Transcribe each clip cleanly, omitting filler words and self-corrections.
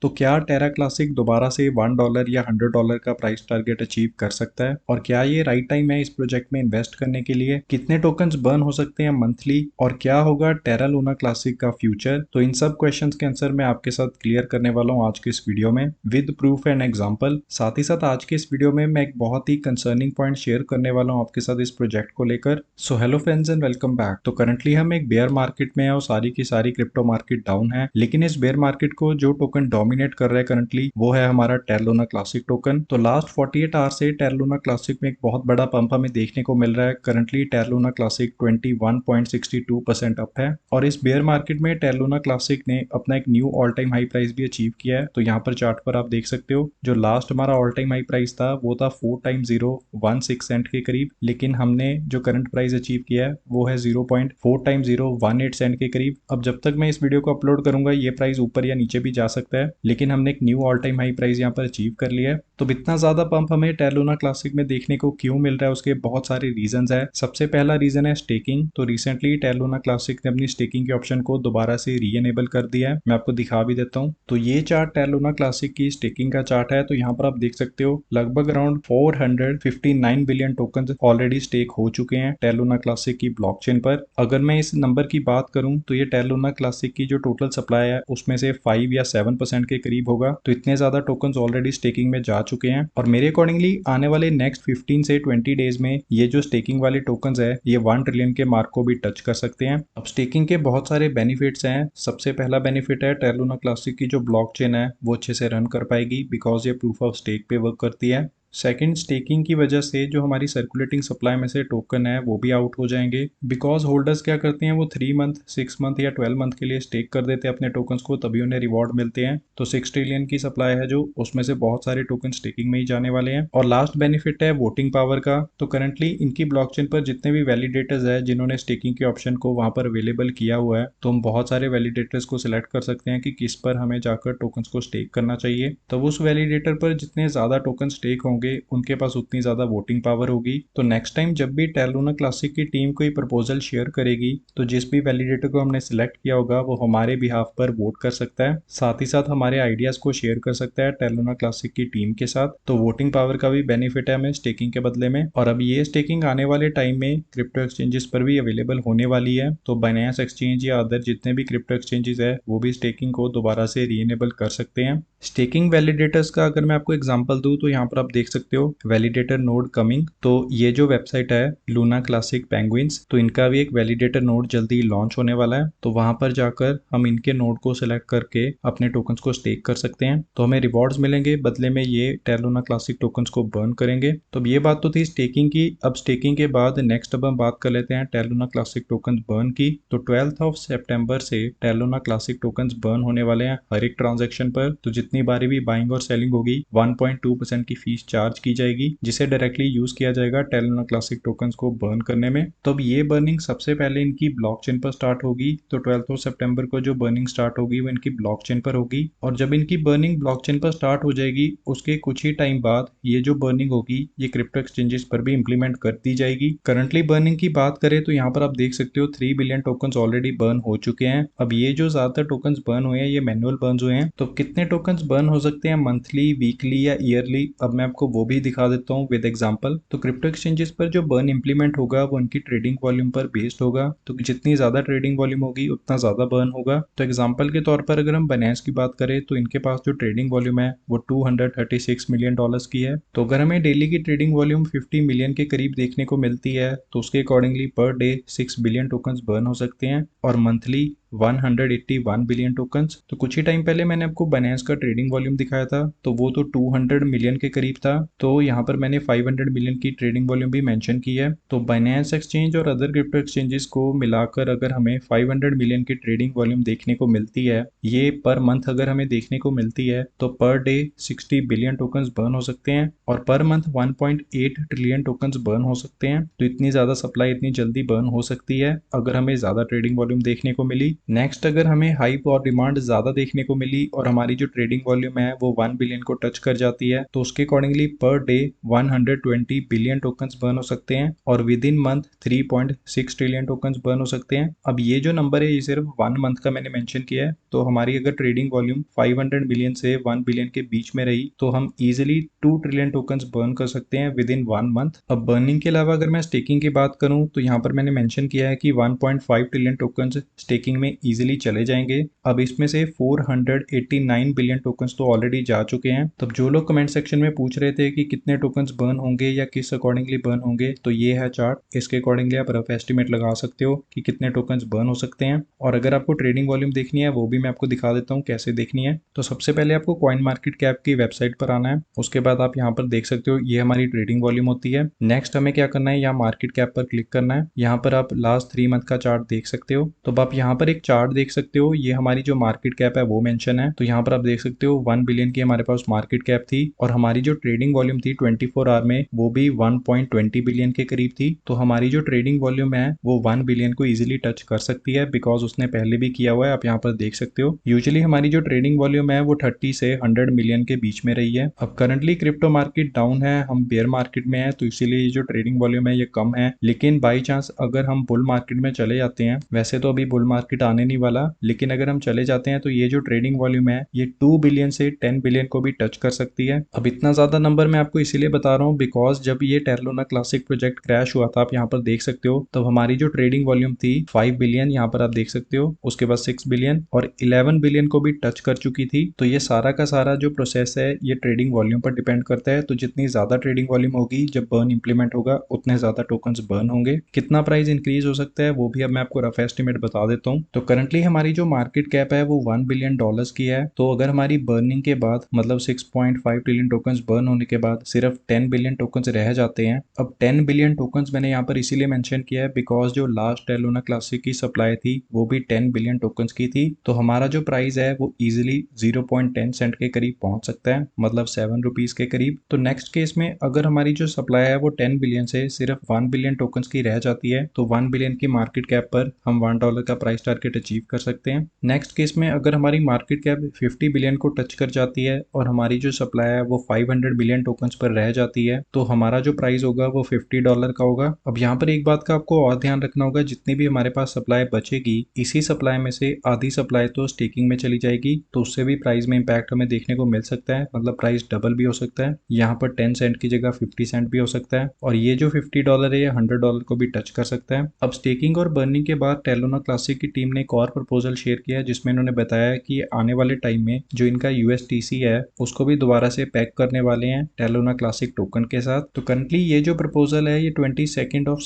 तो क्या टेरा क्लासिक दोबारा से $1 या $100 का प्राइस टारगेट अचीव कर सकता है, और क्या ये राइट टाइम है इस प्रोजेक्ट में इन्वेस्ट करने के लिए? कितने टोकन्स बर्न हो सकते हैं मंथली, और क्या होगा टेरा लूना क्लासिक का फ्यूचर? तो इन सब क्वेश्चंस के आंसर मैं आपके साथ क्लियर करने वाला हूँ आज के इस वीडियो में विद प्रूफ एंड एग्जांपल। साथ ही साथ आज के इस वीडियो में मैं एक बहुत ही कंसर्निंग पॉइंट शेयर करने वाला हूँ आपके साथ इस प्रोजेक्ट को लेकर। So hello friends and welcome back. तो करंटली हम एक बेयर मार्केट में है और सारी की सारी क्रिप्टो मार्केट डाउन है, लेकिन इस बेयर मार्केट को जो टोकन डोमिनेट कर रहा है करंटली वो है हमारा टेरा लूना क्लासिक टोकन। तो लास्ट 48 आवर से टेरा लूना क्लासिक में एक बहुत बड़ा पंप हमें देखने को मिल रहा है। Currently Terra Luna Classic 21.62% up है, और इस बेयर मार्केट में टेरा लूना क्लासिक ने अपना एक knew all time high price भी अचीव किया है। तो यहाँ पर चार्ट पर आप देख सकते हो जो लास्ट हमारा ऑल टाइम हाई प्राइस था वो था 4x016 सेंट के करीब, लेकिन हमने जो करंट प्राइस अचीव किया है वो है 0.4x018 सेंट के करीब। अब जब तक मैं इस वीडियो को अपलोड करूंगा ये प्राइस ऊपर या नीचे भी जा सकता है, लेकिन हमने एक knew all time high price यहाँ पर अचीव कर लिया है। तो इतना ज्यादा पंप हमें टेरा लूना क्लासिक में देखने को क्यों मिल रहा है, उसके बहुत सारे रीजंस है। सबसे पहला रीजन है स्टेकिंग। तो रिसेंटली टेरा लूना क्लासिक ने अपनी स्टेकिंग के ऑप्शन को दोबारा से री एनेबल कर दिया है। मैं आपको दिखा भी देता हूँ। तो ये चार्ट टेरा लूना क्लासिक की स्टेकिंग का चार्ट है। तो यहाँ पर आप देख सकते हो लगभग around 459 billion token already stake हो चुके हैं टेरा लूना क्लासिक की ब्लॉकचेन पर। अगर मैं इस नंबर की बात करूं तो ये टेरा लूना क्लासिक की जो टोटल सप्लाई है उसमें से 5 या 7% के करीब होगा। तो इतने ज्यादा टोकन ऑलरेडी स्टेकिंग में जा चुके हैं, और मेरे अकॉर्डिंगली आने वाले नेक्स्ट 15 से 20 डेज में ये जो स्टेकिंग वाले टोकन है ये 1 ट्रिलियन के मार्क को भी टच कर सकते हैं। अब स्टेकिंग के बहुत सारे बेनिफिट्स हैं। सबसे पहला बेनिफिट है टेरा लूना क्लासिक की जो ब्लॉकचेन है वो अच्छे से रन कर पाएगी, बिकॉज ये प्रूफ ऑफ स्टेक पे वर्क करती है। सेकंड, स्टेकिंग की वजह से जो हमारी सर्कुलेटिंग सप्लाई में से टोकन है वो भी आउट हो जाएंगे, बिकॉज होल्डर्स क्या करते हैं वो 3 मंथ 6 मंथ या 12 मंथ के लिए स्टेक कर देते हैं अपने टोकन्स को, तभी उन्हें रिवॉर्ड मिलते हैं। तो 6 ट्रिलियन की सप्लाई है जो उसमें से बहुत सारे टोकन स्टेकिंग में ही जाने वाले हैं। और लास्ट बेनिफिट है वोटिंग पावर का। तो करंटली इनकी ब्लॉकचेन पर जितने भी वैलिडेटर्स है जिन्होंने स्टेकिंग के ऑप्शन को वहां पर अवेलेबल किया हुआ है, तो हम बहुत सारे वैलिडेटर्स को सिलेक्ट कर सकते हैं कि किस पर हमें जाकर टोकन्स को स्टेक करना चाहिए। तो उस वैलिडेटर पर जितने ज्यादा टोकन स्टेक होंगे उनके पास उतनी ज्यादा वोटिंग पावर होगी। तो नेक्स्ट टाइम जब भी टेरा लूना क्लासिक की टीम कोई प्रपोजल शेयर करेगी तो जिस भी वैलिडेटर को हमने सिलेक्ट किया होगा वो हमारे बिहाफ पर वोट कर सकता है, साथ ही साथ हमारे आइडियाज को शेयर कर सकता है टेरा लूना क्लासिक की टीम के साथ। तो वोटिंग पावर का भी बेनिफिट है हमें स्टेकिंग के बदले में। और अब ये स्टेकिंग आने वाले टाइम में क्रिप्टो एक्सचेंजेस पर भी अवेलेबल होने वाली है। तो बाइनेंस एक्सचेंज या अदर जितने भी क्रिप्टो एक्सचेंजेस है वो भी स्टेकिंग को दोबारा से रीएनेबल कर सकते हैं। स्टेकिंग वैलिडेटर्स का अगर मैं आपको एग्जांपल दूं तो यहाँ पर आप देख सकते हो वैलिडेटर नोड कमिंग। तो ये जो वेबसाइट है लूना क्लासिक पेंगुइन्स, तो इनका भी एक वैलिडेटर नोड जल्दी लॉन्च होने वाला है। तो वहां पर जाकर हम इनके नोड को सिलेक्ट करके अपने टोकन्स को स्टेक कर सकते हैं। तो हमें रिवॉर्ड्स मिलेंगे, बदले में ये टेरा लूना क्लासिक टोकन्स को बर्न करेंगे। तो अब ये बात तो थी स्टेकिंग की। अब स्टेकिंग के बाद नेक्स्ट अब हम बात कर लेते हैं Terra Luna Classic token burn की। तो 12 सितंबर से Terra Luna Classic tokens burn होने वाले हैं हर एक ट्रांजेक्शन पर। तो जितनी बारी भी बाइंग और सेलिंग होगी 1.2% की फीस चार्ज की जाएगी, जिसे डायरेक्टली यूज किया जाएगा टेरा लूना क्लासिक टोकन्स को बर्न करने में। तो अब ये बर्निंग सबसे पहले इनकी ब्लॉकचेन पर स्टार्ट होगी। तो 12 सितंबर को जो बर्निंग स्टार्ट होगी वो इनकी ब्लॉकचेन पर होगी, और जब इनकी बर्निंग ब्लॉकचेन पर स्टार्ट हो जाएगी उसके कुछ ही टाइम बाद ये जो बर्निंग होगी ये क्रिप्टो एक्सचेंजेस पर भी इंप्लीमेंट कर दी जाएगी। करंटली बर्निंग की बात करें तो यहाँ पर आप देख सकते हो 3 बिलियन टोकन्स ऑलरेडी बर्न हो चुके हैं। अब ये जो ज्यादातर टोकन्स बर्न हुए हैं ये मैनुअल बर्न हुए हैं। तो कितने टोकन्स बर्न हो सकते हैं मंथली, वीकली या ईयरली, अब मैं आपको वो भी दिखा देता हूँ विद एग्जांपल। तो क्रिप्टो एक्सचेंजेस पर जो बर्न इंप्लीमेंट होगा वो उनकी ट्रेडिंग वॉल्यूम पर बेस्ड होगा। तो जितनी ज्यादा ट्रेडिंग वॉल्यूम होगी उतना ज्यादा बर्न होगा। तो एग्जांपल के तौर पर अगर हम बाइनेंस की बात करें तो इनके पास जो ट्रेडिंग वॉल्यूम है वो $236 मिलियन की है। तो अगर हमें डेली की ट्रेडिंग वॉल्यूम 50 मिलियन के करीब देखने को मिलती है तो उसके accordingly per day 6 billion tokens burn हो सकते हैं, और मंथली 181 बिलियन टोकन्स। तो कुछ ही टाइम पहले मैंने आपको बाइनेंस का ट्रेडिंग वॉल्यूम दिखाया था तो वो तो 200 मिलियन के करीब था। तो यहाँ पर मैंने 500 मिलियन की ट्रेडिंग वॉल्यूम भी मेंशन की है। तो बाइनेंस एक्सचेंज और अदर क्रिप्टो एक्सचेंजेस को मिलाकर अगर हमें 500 मिलियन की ट्रेडिंग वॉल्यूम देखने को मिलती है, ये पर मंथ अगर हमें देखने को मिलती है, तो per day 60 billion tokens burn हो सकते हैं, और per month 1.8 trillion tokens burn हो सकते हैं। तो इतनी ज्यादा सप्लाई इतनी जल्दी बर्न हो सकती है अगर हमें ज्यादा ट्रेडिंग वॉल्यूम देखने को मिली। नेक्स्ट अगर हमें हाइप और डिमांड ज़्यादा देखने को मिली और हमारी जो ट्रेडिंग वॉल्यूम है वो 1 बिलियन को टच कर जाती है तो उसके accordingly per day 120 billion tokens burn हो सकते हैं और with in month 3.6 trillion tokens burn हो सकते हैं। अब ये जो नंबर है ये सिर्फ 1 मंथ का मैंने मेंशन किया है, तो हमारी अगर ट्रेडिंग वॉल्यूम 500 मिलियन से 1 बिलियन के बीच में रही तो हम इजिली 2 ट्रिलियन टोकन्स बर्न कर सकते हैं विद इन 1 मंथ। अब बर्निंग के अलावा अगर मैं स्टेकिंग की बात करूं तो यहाँ पर मैंने मेंशन किया है कि 1.5 ट्रिलियन टोकन्स स्टेकिंग में इजीली चले जाएंगे। अब इसमें से 489 बिलियन टोकन्स तो ऑलरेडी जा चुके हैं। तब जो लोग कमेंट सेक्शन में पूछ रहे थे कि कितने टोकन्स बर्न होंगे या किस अकॉर्डिंगली बर्न होंगे, तो ये है चार्ट। इसके अकॉर्डिंगली आप रफ एस्टिमेट लगा सकते हो कि कितने टोकन्स बर्न हो सकते हैं। और अगर आपको ट्रेडिंग वॉल्यूम देखनी है वो भी मैं आपको दिखा देता हूँ कैसे देखनी है। तो सबसे पहले आपको कॉइन मार्केट कैप की वेबसाइट पर आना है, उसके बाद आप यहाँ पर देख सकते हो ये हमारी ट्रेडिंग वॉल्यूम होती है। नेक्स्ट हमें क्या करना है, यहाँ मार्केट कैप पर क्लिक करना है। यहाँ पर आप लास्ट 3 मंथ का चार्ट देख सकते हो। तो अब आप यहाँ पर एक चार्ट देख सकते हो, ये हमारी जो मार्केट कैप है वो मेंशन है। तो यहाँ पर आप देख सकते हो 1 बिलियन की हमारे पास मार्केट कैप थी और हमारी जो ट्रेडिंग वॉल्यूम थी 24 आवर में वो भी 1.20 बिलियन के करीब थी। तो हमारी जो ट्रेडिंग वॉल्यूम है वो 1 बिलियन को इजीली टच कर सकती है बिकॉज उसने पहले भी किया हुआ है। आप यहाँ पर देख सकते हो यूजुअली हमारी जो ट्रेडिंग वॉल्यूम है वो 30 से 100 मिलियन के बीच में रही है। अब करंटली क्रिप्टो मार्केट डाउन है, हम बेयर मार्केट में है, तो इसीलिए ये जो ट्रेडिंग वॉल्यूम है ये कम है। लेकिन बाई चांस अगर हम बुल मार्केट में चले जाते हैं, वैसे तो अभी बुल मार्केट आने नहीं वाला, लेकिन अगर हम चले जाते हैं तो ये जो ट्रेडिंग वॉल्यूम है ये 2 बिलियन से 10 बिलियन को भी टच कर सकती है। अब इतना ज्यादा नंबर मैं आपको इसीलिए बता रहा हूँ बिकॉज जब ये Terra Luna Classic project crash हुआ था, आप यहाँ पर देख सकते हो, तब हमारी जो ट्रेडिंग वॉल्यूम थी 5 बिलियन, यहाँ पर आप देख सकते हो, उसके बाद 6 बिलियन और 11 बिलियन को भी टच कर चुकी थी। तो ये सारा का सारा जो प्रोसेस है ये ट्रेडिंग वॉल्यूम पर डिपेंड करता है। तो जितनी ज्यादा ट्रेडिंग वॉल्यूम होगी, जब बर्न इंप्लीमेंट होगा उतने ज्यादा टोकन्स बर्न होंगे। कितना प्राइस इंक्रीज हो सकता है वो भी अब मैं आपको रफ एस्टिमेट बता देता हूँ। तो करंटली हमारी जो मार्केट कैप है वो 1 बिलियन डॉलर्स की है। तो अगर हमारी बर्निंग के बाद मतलब 6.5 ट्रिलियन टोकन्स बर्न होने के बाद सिर्फ 10 बिलियन टोकन्स रह जाते हैं। अब 10 बिलियन टोकन्स मैंने यहाँ पर इसीलिए मेंशन किया है बिकॉज जो लास्ट टेरा लूना क्लासिक की सप्लाई थी वो भी 10 बिलियन टोकन्स की थी। तो हमारा जो प्राइस है वो इजिली 0.10 सेंट के करीब पहुंच सकता है, मतलब 7 रुपीज के करीब। तो नेक्स्ट केस में अगर हमारी जो सप्लाई है वो 10 बिलियन से सिर्फ 1 बिलियन टोकन्स की रह जाती है तो 1 बिलियन की मार्केट कैप पर हम $1 का प्राइस टारगेट अचीव कर सकते हैं। नेक्स्ट केस में अगर हमारी मार्केट कैप 50 बिलियन को टच कर जाती है और हमारी जो सप्लाई है वो 500 बिलियन टोकन्स पर रह जाती है तो हमारा जो प्राइस होगा वो $50 का होगा। अब यहाँ पर एक बात का आपको और ध्यान रखना होगा, जितनी भी हमारे पास सप्लाई बचेगी इसी सप्लाई में से आधी सप्लाई तो स्टेकिंग में चली जाएगी, तो उससे भी प्राइस में इम्पैक्ट हमें देखने को मिल सकता है, मतलब प्राइस डबल भी हो सकता है। यहाँ पर 10 सेंट की जगह 50 सेंट भी हो सकता है और ये जो $50 है ये $100 को भी टच कर सकता है। अब स्टेकिंग और बर्निंग के बाद टेरा लूना क्लासिक की टीम ने एक और प्रपोजल शेयर किया है जिसमें इन्होंने बताया कि आने वाले टाइम में जो इनका USDC है उसको भी दोबारा से पैक करने वाले हैं टेरा लूना क्लासिक टोकन के साथ। तो करंटली ये जो प्रपोजल है ये 22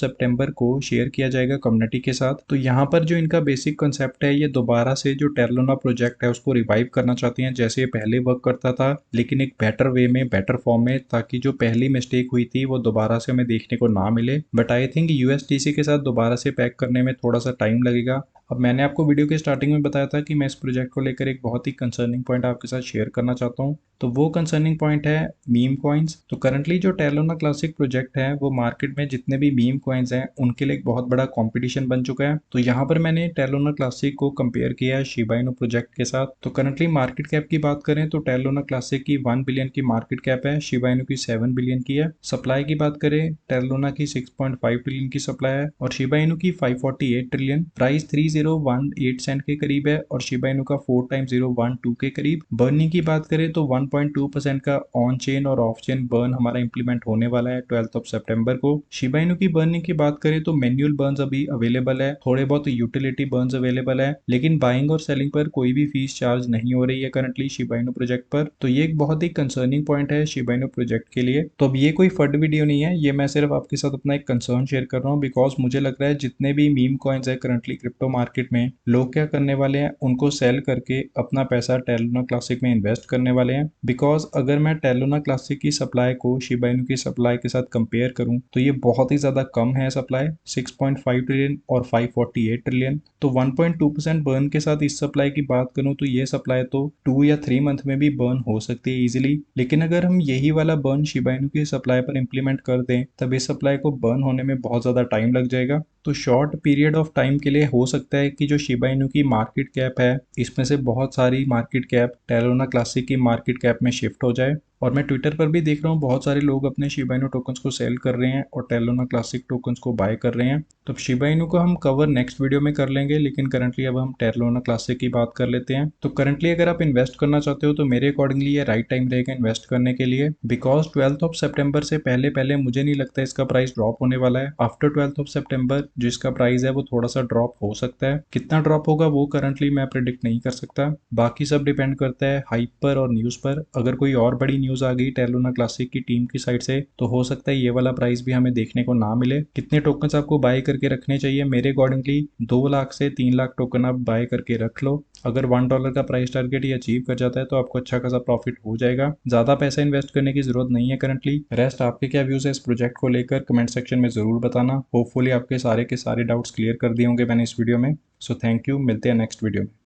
सितंबर को शेयर किया जाएगा कम्युनिटी के साथ। तो यहाँ पर जो इनका बेसिक कंसेप्ट है, ये दोबारा से जो टेरा लूना प्रोजेक्ट है उसको रिवाइव करना चाहते हैं जैसे ये पहले वर्क करता था, लेकिन एक बेटर वे में, बेटर फॉर्म में, ताकि जो पहली मिस्टेक हुई थी वो दोबारा से हमें देखने को ना मिले। बट आई थिंक USDC के साथ दोबारा से पैक करने में थोड़ा सा टाइम लगेगा। अब मैंने आपको वीडियो के स्टार्टिंग में बताया था कि मैं इस प्रोजेक्ट को लेकर एक बहुत ही कंसर्निंग पॉइंट आपके साथ शेयर करना चाहता हूँ, तो वो कंसर्निंग पॉइंट है मीम कॉइन्स। तो करंटली जो टेरा लूना क्लासिक प्रोजेक्ट है वो मार्केट में जितने भी मीम कॉइन्स हैं उनके लिए एक बहुत बड़ा कंपटीशन बन चुका है। तो यहाँ पर मैंने टेरा लूना क्लासिक को कंपेयर किया है शिबा इनू प्रोजेक्ट के साथ। तो करंटली मार्केट कैप की बात करें तो टेरा लूना क्लासिक की 1 बिलियन की मार्केट कैप है, शिबा इनू की 7 बिलियन की है। सप्लाई की बात करें टेरा लूना की 6.5 ट्रिलियन की सप्लाई है और शिबा इनू की 548 ट्रिलियन। प्राइस 3018 सेंट के करीब है और शिबा इनू का 4x012 के करीब। बर्निंग की बात करें तो 1.2% का ऑन चेन और ऑफ चेन बर्न हमारा इंप्लीमेंट होने वाला है 12 सितंबर को। शिबा इनू की बर्निंग की बात करें तो मैन्युअल बर्न्स अभी अवेलेबल है, थोड़े बहुत यूटिलिटी बर्न्स अवेलेबल है, लेकिन बाइंग और सेलिंग पर कोई भी फीस चार्ज नहीं हो रही है करंटली शिबा इनू प्रोजेक्ट पर। तो ये एक बहुत ही कंसर्निंग पॉइंट है शिबा इनू प्रोजेक्ट के लिए। तो अब ये कोई फड वीडियो नहीं है, ये मैं सिर्फ आपके साथ अपना एक कंसर्न शेयर कर रहा हूँ बिकॉज मुझे लग रहा है जितने भी मीम कॉइन्स है करंटली क्रिप्टो मार्केट में, लोग क्या करने वाले हैं, उनको सेल करके अपना पैसा टेरा लूना क्लासिक में इन्वेस्ट करने वाले हैं। बिकॉज अगर मैं टेरा लूना क्लासिक की सप्लाई को शिबा इनू की सप्लाई के साथ कंपेयर करूं तो ये बहुत ही ज्यादा कम है सप्लाई, 6.5 ट्रिलियन और 548 ट्रिलियन। तो 1.2% बर्न के साथ इस सप्लाई की बात करूं तो ये सप्लाई तो 2 या 3 मंथ में भी बर्न हो सकती है इजीली। लेकिन अगर हम यही वाला बर्न शिबा इनू की सप्लाई पर इंप्लीमेंट कर दें तब इस सप्लाई को बर्न होने में बहुत ज्यादा टाइम लग जाएगा। तो शॉर्ट पीरियड ऑफ टाइम के लिए हो सकता है कि जो शिबा इनू की मार्केट कैप है, इसमें से बहुत सारी market cap Terra Luna Classic की मार्केट कैप में शिफ्ट हो जाए। और मैं ट्विटर पर भी देख रहा हूँ बहुत सारे लोग अपने शिबा इनू टोकन्स को सेल कर रहे हैं और टेरा लूना क्लासिक टोकन्स को बाय कर रहे हैं। तो शिबा इनू को हम कवर नेक्स्ट वीडियो में कर लेंगे, लेकिन करंटली अब हम टेरा लूना क्लासिक की बात कर लेते हैं। तो करंटली अगर आप इन्वेस्ट करना चाहते हो तो मेरे अकॉर्डिंगली ये राइट टाइम रहेगा इन्वेस्ट करने के लिए, बिकॉज 12 से पहले पहले मुझे नहीं लगता इसका प्राइस ड्रॉप होने वाला है। आफ्टर 12 जो इसका प्राइस है वो थोड़ा सा ड्रॉप हो सकता है, कितना ड्रॉप होगा वो करंटली मैं प्रिडिक्ट नहीं कर सकता। बाकी सब डिपेंड करता है हाइप पर और न्यूज़ पर। अगर कोई और बड़ी न्यूज़ आ गई टेरा लूना क्लासिक की टीम की साइड से तो हो सकता है ये वाला प्राइस भी हमें देखने को ना मिले। कितने टोकन्स आपको बाय करके रखने चाहिए? मेरे अकॉर्डिंगली 2 लाख से 3 लाख टोकन आप बाय करके रख लो। अगर $1 का प्राइस टारगेट ये अचीव कर जाता है तो आपको अच्छा खासा प्रॉफिट हो जाएगा। ज़्यादा पैसा इन्वेस्ट करने की जरूरत नहीं है करंटली। रेस्ट आपके क्या व्यूज़ है इस प्रोजेक्ट को लेकर कमेंट सेक्शन में ज़रूर बताना। होपफुली आपके सारे के सारे डाउट्स क्लियर कर दिए होंगे मैंने इस वीडियो में। सो थैंक यू, मिलते हैं नेक्स्ट वीडियो में।